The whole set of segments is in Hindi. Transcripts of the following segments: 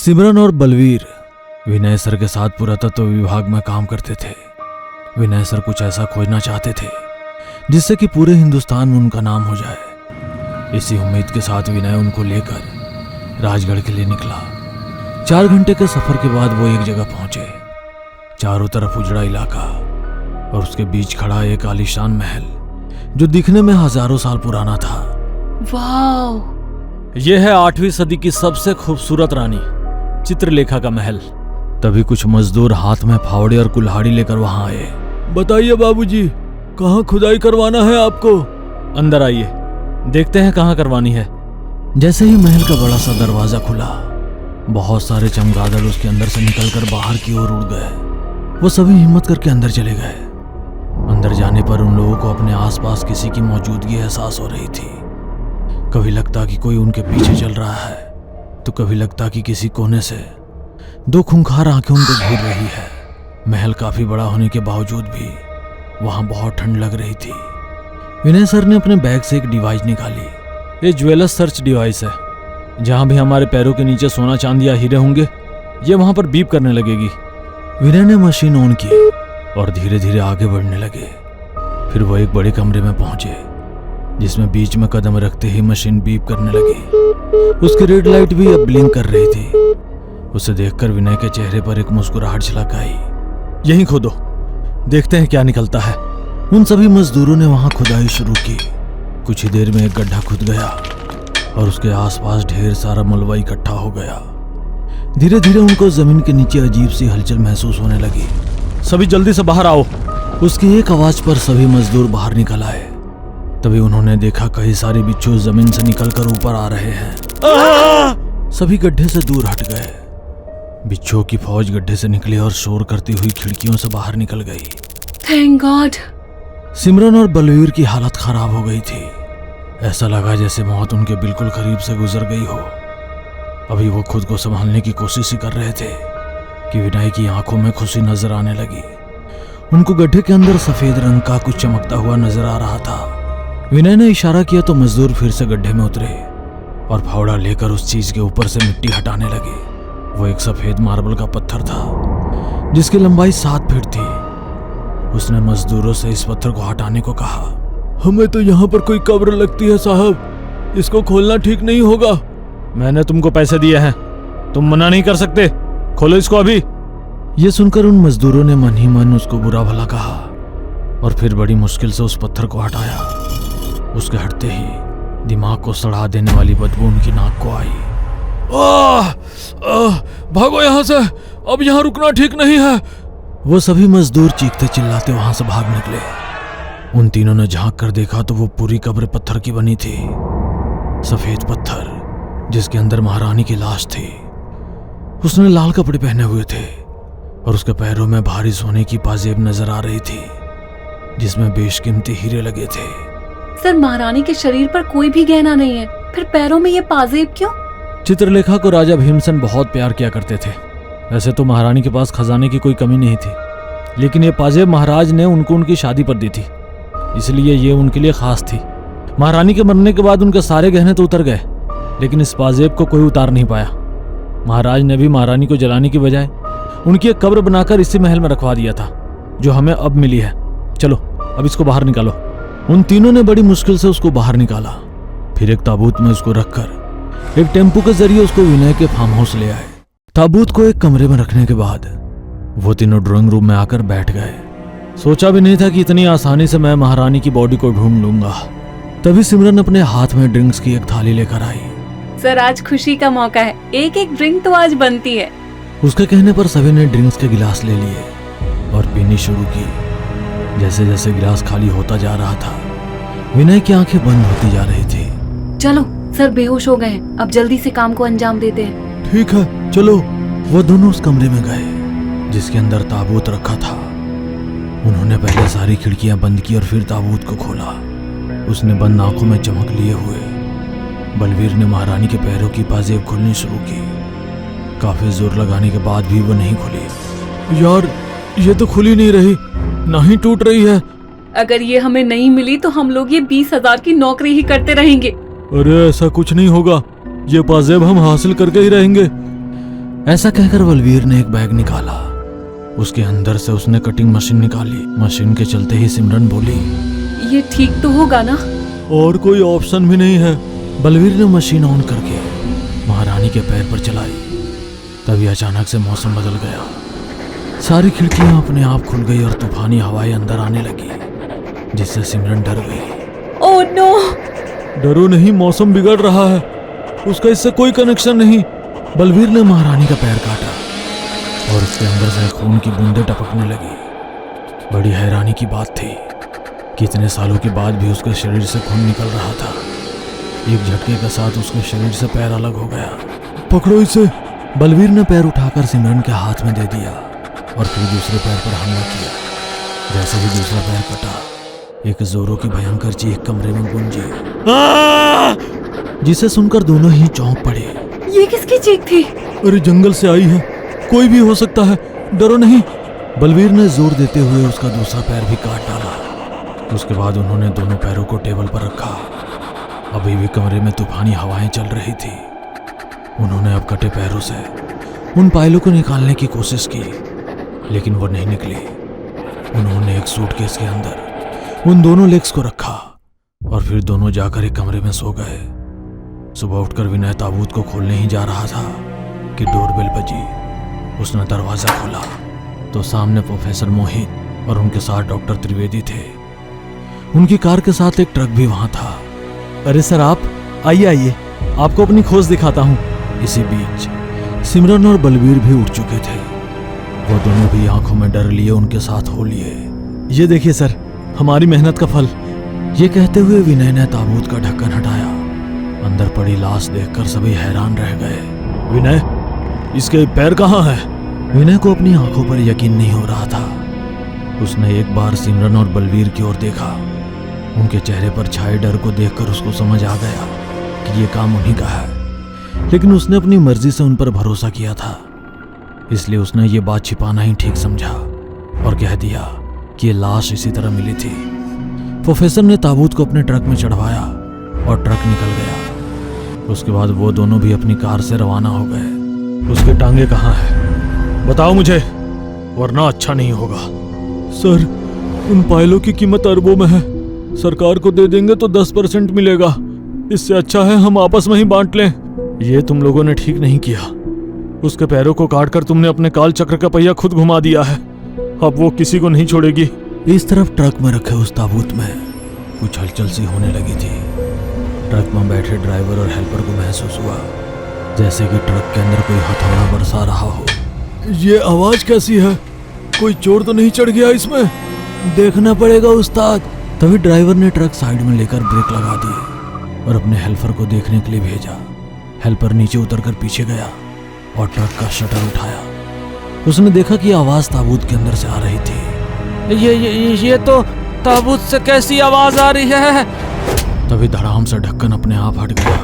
सिमरन और बलवीर विनय सर के साथ पुरातत्व विभाग में काम करते थे। विनय सर कुछ ऐसा खोजना चाहते थे जिससे कि पूरे हिंदुस्तान में उनका नाम हो जाए। इसी उम्मीद के साथ विनय उनको लेकर राजगढ़ के लिए निकला। 4 घंटे के सफर के बाद वो एक जगह पहुंचे। चारों तरफ उजड़ा इलाका और उसके बीच खड़ा एक आलीशान महल जो दिखने में हजारों साल पुराना था। वाह! यह है 8वीं सदी की सबसे खूबसूरत रानी चित्रलेखा का महल। तभी कुछ मजदूर हाथ में फावड़े और कुल्हाड़ी लेकर वहां आए। बताइए बाबूजी, कहाँ खुदाई करवाना है आपको? अंदर आइए, देखते हैं कहाँ करवानी है। जैसे ही महल का बड़ा सा दरवाजा खुला, बहुत सारे चमगादड़ उसके अंदर से निकलकर बाहर की ओर उड़ गए। वो सभी हिम्मत करके अंदर चले गए। अंदर जाने पर उन लोगों को अपने आसपास किसी की मौजूदगी एहसास हो रही थी। कभी लगता कि कोई उनके पीछे चल रहा है, तो कभी लगता कि किसी कोने से 2 खूंखार आंखें उनको घूर रही है। महल काफी बड़ा होने के बावजूद भी वहां बहुत ठंड लग रही थी। विनय सर ने अपने बैग से एक डिवाइस निकाली। ये ज्वेलर्स सर्च डिवाइस है। जहां भी हमारे पैरों के नीचे सोना चांदी या हीरे होंगे, ये वहां पर बीप करने लगेगी। विनय ने मशीन ऑन की और धीरे धीरे आगे बढ़ने लगे। फिर वो एक बड़े कमरे में पहुंचे जिसमें बीच में कदम रखते ही मशीन बीप करने लगी। उसकी रेड लाइट भी अब ब्लिंक कर रही थी। उसे देखकर विनय के चेहरे पर एक मुस्कुराहट झलक आई। यहीं खोदो, देखते हैं क्या निकलता है। उन सभी मजदूरों ने वहां खुदाई शुरू की। कुछ ही देर में एक गड्ढा खुद गया और उसके आसपास ढेर सारा मलबा इकट्ठा हो गया। धीरे धीरे उनको जमीन के नीचे अजीब सी हलचल महसूस होने लगी। सभी जल्दी से बाहर आओ। उसकी एक आवाज पर सभी मजदूर बाहर निकल आए। तभी उन्होंने देखा कई सारे बिच्छू जमीन से निकलकर ऊपर आ रहे हैं। सभी गड्ढे से दूर हट गए। बिच्छुओं की फौज गड्ढे से निकली और शोर करती हुई खिड़कियों से बाहर निकल गई। Thank God! सिमरन और बलवीर की हालत खराब हो गई थी। ऐसा लगा जैसे मौत उनके बिल्कुल करीब से गुजर गई हो। अभी वो खुद को संभालने की कोशिश ही कर रहे थे कि विनय की आंखों में खुशी नजर आने लगी। उनको गड्ढे के अंदर सफेद रंग का कुछ चमकता हुआ नजर आ रहा था। विनय ने इशारा किया तो मजदूर फिर से गड्ढे में उतरे और फावड़ा लेकर उस चीज के ऊपर से मिट्टी हटाने लगे। वो एक सफेद मार्बल का पत्थर था जिसकी लंबाई 7 फीट थी। उसने मजदूरों से इस पत्थर को हटाने को कहा। हमें तो यहाँ पर कोई कब्र लगती है साहब, इसको खोलना ठीक नहीं होगा। मैंने तुमको पैसे दिए हैं, तुम मना नहीं कर सकते। खोलो इसको अभी। ये सुनकर उन मजदूरों ने मन ही मन उसको बुरा भला कहा और फिर बड़ी मुश्किल से उस पत्थर को हटाया। उसके हटते ही दिमाग को सड़ा देने वाली बदबू उनकी नाक को आई। भागो यहाँ से, अब यहाँ रुकना ठीक नहीं है। वो सभी मजदूर चीखते चिल्लाते वहां से भाग निकले। उन तीनों ने झांक कर देखा तो वो पूरी कब्र पत्थर की बनी थी। सफेद पत्थर जिसके अंदर महारानी की लाश थी। उसने लाल कपड़े पहने हुए थे और उसके पैरों में भारी सोने की पाजेब नजर आ रही थी जिसमें बेशकीमती हीरे लगे थे। सर, महारानी के शरीर पर कोई भी गहना नहीं है, फिर पैरों में ये पाजेब क्यों? चित्रलेखा को राजा भीमसेन बहुत प्यार किया करते थे। वैसे तो महारानी के पास खजाने की कोई कमी नहीं थी, लेकिन ये पाजेब महाराज ने उनको उनकी शादी पर दी थी, इसलिए ये उनके लिए खास थी। महारानी के मरने के बाद उनके सारे गहने तो उतर गए, लेकिन इस पाजेब को कोई उतार नहीं पाया। महाराज ने भी महारानी को जलाने की बजाय उनकी एक कब्र बनाकर इसी महल में रखवा दिया था, जो हमें अब मिली है। चलो अब इसको बाहर निकालो। उन तीनों ने बड़ी मुश्किल से उसको बाहर निकाला। फिर एक ताबूत में उसको रखकर एक टेम्पो के जरिए उसको विनय के फार्म हाउस ले आए। ताबूत को एक कमरे में रखने के बाद वो तीनों ड्राइंग रूम में आकर बैठ गए। सोचा भी नहीं था कि इतनी आसानी से मैं महारानी की बॉडी को ढूंढ लूंगा। तभी सिमरन अपने हाथ में ड्रिंक्स की एक थाली लेकर आई। सर, आज खुशी का मौका है, एक एक ड्रिंक तो आज बनती है। उसके कहने पर सभी ने ड्रिंक्स के गिलास ले लिए और पीनी शुरू की। जैसे जैसे गिलास खाली होता जा रहा था, विनय की आंखें बंद होती जा रही थी। चलो सर, बेहोश हो गए, अब जल्दी से काम को अंजाम देते हैं। ठीक है चलो। वो दोनों उस कमरे में गए जिसके अंदर ताबूत रखा था। उन्होंने पहले सारी खिड़कियां बंद की और फिर ताबूत को खोला। उसने बंद आंखों में चमक लिए हुए बलवीर ने महारानी के पैरों की पाजेब खोलनी शुरू की। काफी जोर लगाने के बाद भी वो नहीं खुली। यार, ये तो खुली नहीं रही, ना ही टूट रही है। अगर ये हमें नहीं मिली तो हम लोग ये 20,000 की नौकरी ही करते रहेंगे। अरे ऐसा कुछ नहीं होगा, ये पाजेब हम हासिल करके ही रहेंगे। ऐसा कहकर बलवीर ने एक बैग निकाला। उसके अंदर से उसने कटिंग मशीन निकाली। मशीन के चलते ही सिमरन बोली, ये ठीक तो होगा ना? और कोई ऑप्शन भी नहीं है। बलवीर ने मशीन ऑन करके महारानी के पैर पर चलाई। तभी अचानक से मौसम बदल गया। सारी खिड़कियां अपने आप खुल गई और तूफानी हवाएं अंदर आने लगी, जिससे सिमरन डर गई। Oh no! डरो नहीं, मौसम बिगड़ रहा है, उसका इससे कोई कनेक्शन नहीं। बलवीर ने महारानी का पैर काटा और उसके अंदर से खून की बूंदें टपकने लगी। बड़ी हैरानी की बात थी कि इतने सालों के बाद भी उसके शरीर से खून निकल रहा था। एक झटके के साथ उसके शरीर से पैर अलग हो गया। पकड़ो इसे! बलवीर ने पैर उठाकर सिमरन के हाथ में दे दिया और फिर दूसरे पैर पर हमला किया। जैसे ही दूसरा पैर कटा, एक जोरों की भयंकर चीख कमरे में गूंजी, जिसे सुनकर दोनों ही चौंक पड़े। ये किसकी चीख थी? अरे जंगल से आई है, कोई भी हो सकता है, डरो नहीं। बलवीर ने जोर देते हुए उसका दूसरा पैर भी काट डाला। उसके बाद उन्होंने दोनों पैरों को टेबल पर रखा। अभी भी कमरे में तूफानी हवाएं चल रही थी। उन्होंने अब कटे पैरों से उन पायलों को निकालने की कोशिश की, लेकिन वो नहीं निकली। उन्होंने एक सूटकेस के अंदर उन दोनों लेग्स को रखा और फिर दोनों जाकर एक कमरे में सो गए। सुबह उठकर विनय ताबूत को खोलने ही जा रहा था कि डोरबेल बजी। उसने दरवाजा खोला तो सामने प्रोफेसर मोहित और उनके साथ डॉक्टर त्रिवेदी थे। उनकी कार के साथ एक ट्रक भी वहां था। अरे सर, आप आइए आइए, आपको अपनी खोज दिखाता हूँ। इसी बीच सिमरन और बलवीर भी उठ चुके थे। वो दोनों भी आंखों में डर लिए उनके साथ हो लिए। ये देखिए सर, हमारी मेहनत का फल। ये कहते हुए विनय ने ताबूत का ढक्कन हटाया। अंदर पड़ी लाश देखकर सभी हैरान रह गए। विनय, इसके पैर कहाँ हैं? विनय को अपनी आंखों पर यकीन नहीं हो रहा था। उसने एक बार सिमरन और बलवीर की ओर देखा। उनके चेहरे पर छाए डर को देखकर उसको समझ आ गया कि ये काम उन्हीं का है, लेकिन उसने अपनी मर्जी से उन पर भरोसा किया था, इसलिए उसने ये बात छिपाना ही ठीक समझा और कह दिया कि ये लाश इसी तरह मिली थी। प्रोफेसर ने ताबूत को अपने ट्रक में चढ़वाया और ट्रक निकल गया। उसके बाद वो दोनों भी अपनी कार से रवाना हो गए। उसके टांगे कहाँ हैं? बताओ मुझे, वरना अच्छा नहीं होगा। सर, उन पायलों की कीमत अरबों में है। सरकार को दे देंगे तो 10% मिलेगा। इससे अच्छा है हम आपस में ही बांट लें। ये तुम लोगों ने ठीक नहीं किया। उसके पैरों को काटकर तुमने अपने काल चक्र का पहिया खुद घुमा दिया है। अब वो किसी को नहीं छोड़ेगी। इस तरफ ट्रक में रखे उस ताबूत में कुछ हलचल सी होने लगी थी। ट्रक में बैठे ड्राइवर और हेल्पर को महसूस हुआ जैसे कि ट्रक के अंदर कोई हथौड़ा बरसा रहा हो। ये आवाज कैसी है? कोई चोर तो नहीं चढ़ गया इसमें? देखना पड़ेगा उस्ताद। तभी ड्राइवर ने ट्रक साइड में लेकर ब्रेक लगा दिए और अपने हेल्पर को देखने के लिए भेजा। हेल्पर नीचे उतरकर पीछे गया और ट्रक का शटर उठाया। उसने देखा कि आवाज ताबूत के अंदर से आ रही थी। ये तो ताबूत से कैसी आवाज आ रही है? तभी धड़ाम से ढक्कन अपने आप हट गया।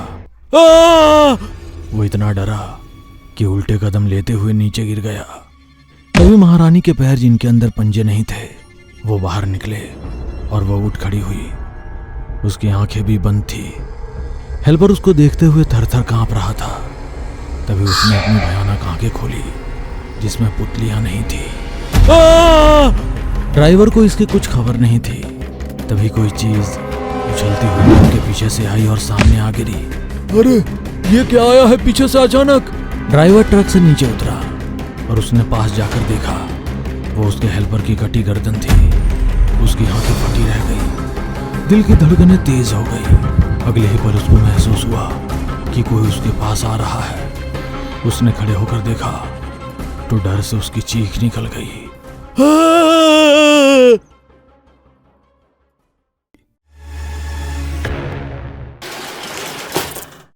वो इतना डरा कि उल्टे कदम लेते हुए नीचे गिर गया। तभी महारानी के पैर, जिनके अंदर पंजे नहीं थे, वो बाहर निकले और वो उठ खड़ी हुई। उसकी आंखें भी बंद थी। हेल्पर उसको देखते हुए थर थर कांप रहा था। तभी उसने अपनी भयानक आंखें खोली जिसमें पुतलियां नहीं थी। ड्राइवर को इसकी कुछ खबर नहीं थी। तभी कोई चीज उछलती हुई उनके पीछे से आई और सामने आ गिरी। अरे ये क्या आया है पीछे से अचानक? ड्राइवर ट्रक से नीचे उतरा और उसने पास जाकर देखा। वो उसके हेल्पर की कटी गर्दन थी। उसकी आंखें फटी रह गई। दिल की धड़कनें तेज हो गई। अगले ही पल उसको महसूस हुआ कि कोई उसके पास आ रहा है। उसने खड़े होकर देखा तो डर से उसकी चीख निकल गई।